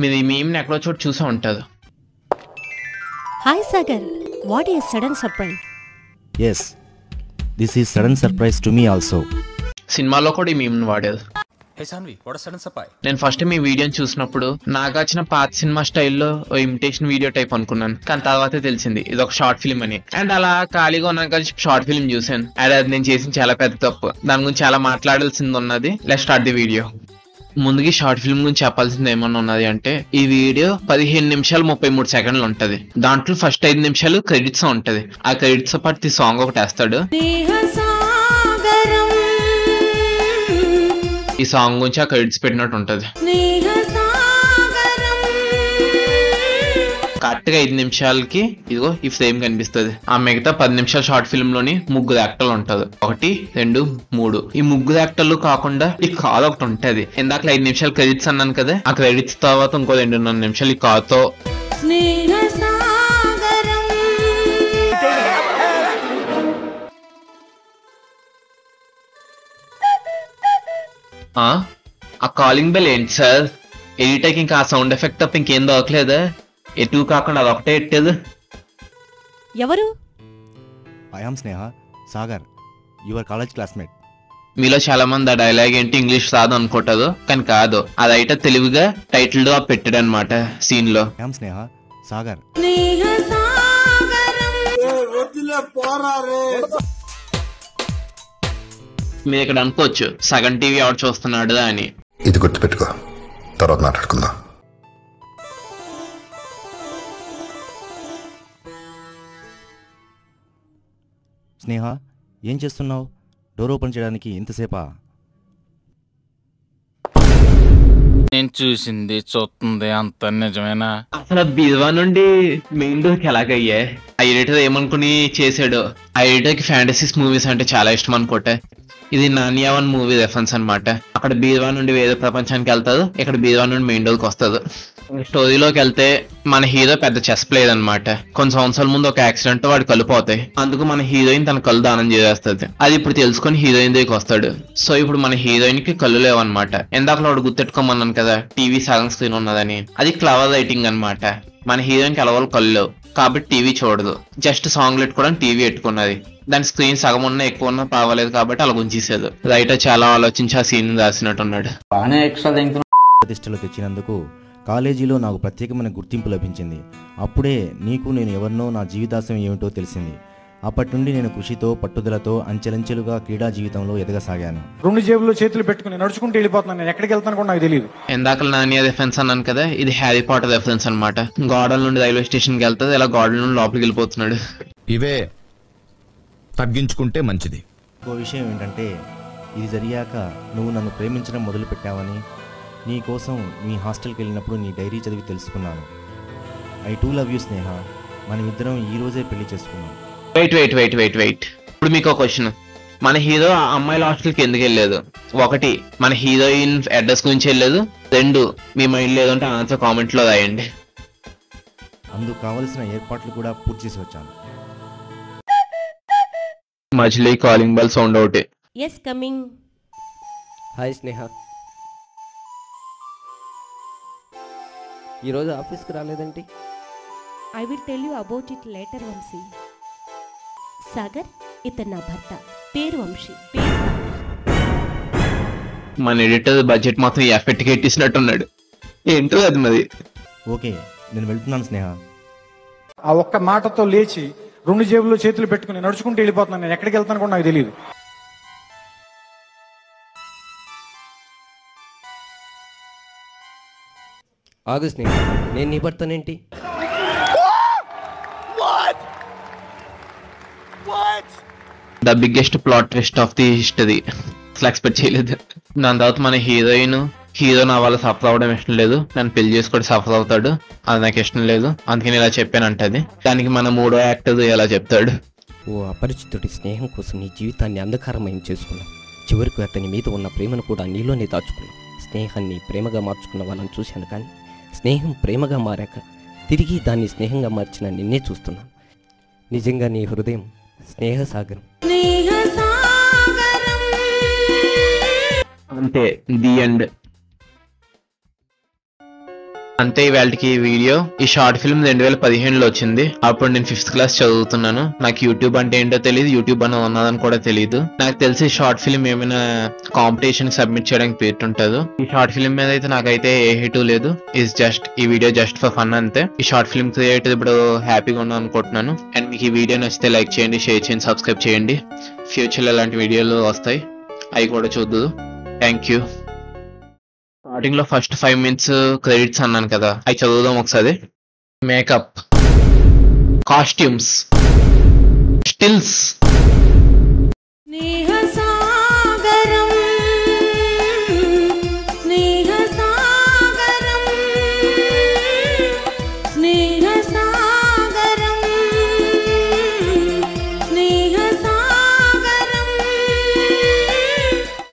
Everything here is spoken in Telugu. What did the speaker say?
మీది మేము ఎక్కడో చోటు చూసా ఉంటుంది. Hi Sagar, what is sudden surprise? Yes, this is sudden surprise to me also. సినిమాలో కూడా ఈ మేము వాడేది. Hey Sanvi, what a sudden surprise. నేను ఫస్ట్ మీ వీడియోని చూసినప్పుడు నాకు వచ్చిన పాత సినిమా స్టైల్లో ఇమిటేషన్ వీడియో టైప్ అనుకున్నాను. కానీ తర్వాతే తెలిసింది ఇది ఒక షార్ట్ ఫిల్మ్ అని. అండ్ అలా ఖాళీగా ఉన్నాక షార్ట్ ఫిల్మ్ చూసాను. అండ్ అది నేను చేసిన చాలా పెద్ద తప్పు. దాని గురించి చాలా మాట్లాడాల్సింది ఉన్నది. Let's start the video. ముందుగా షార్ట్ ఫిల్మ్ గురించి చెప్పాల్సింది ఏమన్నా ఉన్నది అంటే, ఈ వీడియో 15 నిమిషాలు 33 సెకండ్లు ఉంటది. దాంట్లో ఫస్ట్ 5 నిమిషాలు క్రెడిట్స్ ఉంటది. ఆ క్రెడిట్స్ పాటు సాంగ్ ఒకటి వేస్తాడు. ఈ సాంగ్ గురించి ఆ క్రెడిట్స్ పెట్టినట్టు ఉంటది. కరెక్ట్ గా 5 నిమిషాలకి ఇదిగో ఈ ఫ్రేమ్ కనిపిస్తుంది. ఆ మిగతా 10 నిమిషాల షార్ట్ ఫిల్మ్ లోని 3 యాక్టర్లు ఉంటది. 1, 2, 3. ఈ 3 యాక్టర్లు కాకుండా ఈ కాల్ ఒకటి ఉంటది. ఇందాక 5 నిమిషాలు క్రెడిట్స్ అన్నాను కదా, ఆ క్రెడిట్స్ తర్వాత ఇంకో 2.5 నిమిషాలు ఈ కాల్తో ఆ కాలింగ్ బెల్ ఏంటి సార్? ఎడిటర్కి ఇంకా ఆ సౌండ్ ఎఫెక్ట్ తప్ప ఇంకేం దొరకలేదా? ఎటు కాకుండా అదొకటే ఎట్టేది. ఎవరు? I am Sneha, Sagar, your college classmate. మీలో చాలా మంది ఆ డైలాగ్ ఏంటి ఇంగ్లీష్ రాదు అనుకుంటారు, కానీ కాదు. అదైతే తెలివిగా టైటిల్ గా పెట్టాడు అనమాట సీన్ లో. I am Sneha, Sagar. మీరు ఇక్కడ అనుకోవచ్చు సగం టీవీ ఎవరు చూస్తున్నాడు అని. ఇది గుర్తుపెట్టుకో, తర్వాత మాట్లాడుకుందాం. స్నేహ, ఏం చేస్తున్నావు? డోర్ ఓపెన్ చేయడానికి ఇంతసేపా? నేను చూసింది చూస్తుంది అంత నిజమేనా? అసలు బీరువా నుండి మెయిన్ డోర్ కి ఎలాగయ్యే? ఆ ఎడిటర్ ఏమనుకుని చేశాడు? ఆ ఎడిటర్ కి ఫ్యాంటసీస్ మూవీస్ అంటే చాలా ఇష్టం అనుకోటే. ఇది నానియావన్ మూవీ రెఫరెన్స్ అనమాట. అక్కడ బీరువా నుండి వేరే ప్రపంచానికి వెళ్తారు, ఇక్కడ బీరువా నుండి మెయిన్ డోర్ కి వస్తుంది. స్టోరీలోకి వెళ్తే మన హీరో పెద్ద చెస్ ప్లేయర్ అనమాట. కొన్ని సంవత్సరాల ముందు ఒక యాక్సిడెంట్ వాడు కళ్ళు పోతాయి. అందుకు మన హీరోయిన్ తన కళ్ళు దానం చేసేస్తుంది. అది ఇప్పుడు తెలుసుకొని హీరోయిన్ దగ్గరికి వస్తాడు. సో ఇప్పుడు మన హీరోయిన్ కి కళ్ళు లేవన్నమాట. ఎందాక వాడు గుర్తెట్టుకోమన్నాను కదా టీవీ సగం స్క్రీన్ ఉన్నదని. అది క్లవర్ రైటింగ్ అనమాట. మన హీరోయిన్ కి అలవాళ్ళు కళ్ళు లేవు కాబట్టి టీవీ చూడదు. జస్ట్ సాంగ్ పెట్టుకోవడానికి టీవీ పెట్టుకున్నది. దాని స్క్రీన్ సగం ఉన్నా ఎక్కువ ఉన్నా పర్వాలేదు కాబట్టి అలా గుంచేసేది. రైటర్ చాలా ఆలోచించి ఆ సీన్ రాసినట్టున్నాడు. ప్రతిష్టలు తెచ్చినందుకు కాలేజీలో నాకు ప్రత్యేకమైన గుర్తింపు లభించింది. అప్పుడే నీకు నేను ఎవరినో, నా జీవితాశయం ఏమిటో తెలిసింది. అప్పటి నుండి నేను కృషితో పట్టుదలతో అంచెలంచెలుగా క్రీడా జీవితంలో ఎదగసాగాను. 2 జేబుల్లో చేతులు పెట్టుకుని నడుచుకుంటూ వెళ్ళిపోతున్నాను. నేను ఎక్కడికి వెళ్తాను కూడా నాకు తెలియదు. ఎందాక నానియా రెఫరెన్స్ అన్నాను కదా, ఇది హ్యారీ పాటర్ రెఫరెన్స్ అనమాట. గోడల నుండి రైల్వే స్టేషన్ కి వెళ్తుంది, ఇలా గోడల నుండి లోపలికి వెళ్ళిపోతున్నాడు. ఇవే తగ్గించుకుంటే మంచిది. ఇంకో విషయం ఏంటంటే, ఇది జరిగాక నువ్వు నన్ను ప్రేమించడం మొదలు పెట్టావని, నీ కోసం మీ హాస్టల్కి వెళ్ళినప్పుడు నీ డైరీ చదివి తెలుసుకున్నాను. ఐ టూ లవ్ యూ స్నేహ. మనమిద్దరం ఈ రోజే పెళ్లి చేసుకున్నాం. వెయిట్. ఇప్పుడు మీకు ఒక క్వశ్చన్. మన హీరో ఆ అమ్మాయిల హాస్టల్కి ఎందుకు వెళ్ళలేదు? 1, మన హీరోయిన్ అడ్రస్ గురించి వెళ్ళలేదు. 2, మీ మైండ్ లేదంటే ఆన్సర్ కామెంట్ లో రాయండి. అందుకు కావలసిన ఏర్పాట్లు కూడా పూర్తి చేసి వచ్చాను. మధ్యలో calling bell sound out. Yes, coming. Hi Sneha, ఈరోజు ఆఫీస్కి రాలేదండి? I will tell you about it later, Vamsi. Sagar, ఇతను నా భర్త. పేరు వంశీ. మన ఎడిటర్ బడ్జెట్ మొత్తం ఎఫెక్ట్ ఎట్టేసినట్టున్నాడు. ఏంటో అది మరి. ఓకే, నేను వెళ్తున్నాను స్నేహ. ఆ ఒక్క మాటతో లేచి 2 జేబుల్లో చేతులు పెట్టుకుని నడుచుకుంటూ వెళ్ళిపోతున్నాను. నేను ఎక్కడికి వెళ్తాను కూడా నాకు తెలియదు. ఆగు స్నేహ, నేను నీ భర్తనేంటి? The biggest plot twist of the history. అసలు ఎక్స్పెక్ట్ చేయలేదు. దాని తర్వాత మన హీరో నా వల్ల సఫర్ అవ్వడం ఇష్టం లేదు, నన్ను పెళ్లి చేసుకొని సఫర్ అవుతాడు, అది నాకు ఇష్టం లేదు, అందుకని ఇలా చెప్పానంటది. దానికి మన 3వ యాక్టర్ ఎలా చెప్తాడు? ఓ అపరిచితుడి స్నేహం కోసం నీ జీవితాన్ని అంధకారమయం చేసుకున్నావు. చివరికి అతని మీద ఉన్న ప్రేమను కూడా నీలోనే దాచుకున్నావు. స్నేహాన్ని ప్రేమగా మార్చుకున్న వాళ్ళని చూశాను, కానీ స్నేహం ప్రేమగా మారాక తిరిగి దాన్ని స్నేహంగా మార్చిన నిన్నే చూస్తున్నాను. నిజంగా నీ హృదయం స్నేహసాగరం. అంతే, ది ఎండ్. అంతే ఇవాళకి వీడియో. ఈ షార్ట్ ఫిల్మ్ 2015లో వచ్చింది. అప్పుడు నేను 5th క్లాస్ చదువుతున్నాను. నాకు యూట్యూబ్ అంటే ఏంటో తెలియదు, యూట్యూబ్ అని ఉన్నదని కూడా తెలియదు. నాకు తెలిసి షార్ట్ ఫిల్మ్ ఏమైనా కాంపిటీషన్ సబ్మిట్ చేయడానికి పెట్టుంటారు. ఈ షార్ట్ ఫిల్మ్ మీద అయితే నాకైతే ఏ హిట్ లేదు. ఈ వీడియో జస్ట్ ఫర్ ఫన్ అంతే. ఈ షార్ట్ ఫిల్మ్ క్రియేట్ ఇప్పుడు హ్యాపీగా ఉన్నాను అనుకుంటున్నాను. అండ్ మీకు ఈ వీడియో నచ్చితే లైక్ చేయండి, షేర్ చేయండి, సబ్స్క్రైబ్ చేయండి. ఫ్యూచర్లో ఇలాంటి వీడియోలు వస్తాయి, అవి కూడా చూద్దు. Thank you. స్టార్టింగ్ లో ఫస్ట్ 5 minutes క్రెడిట్స్ అన్నాను కదా, అవి చదువుదాం ఒకసారి. Makeup, costumes, stills,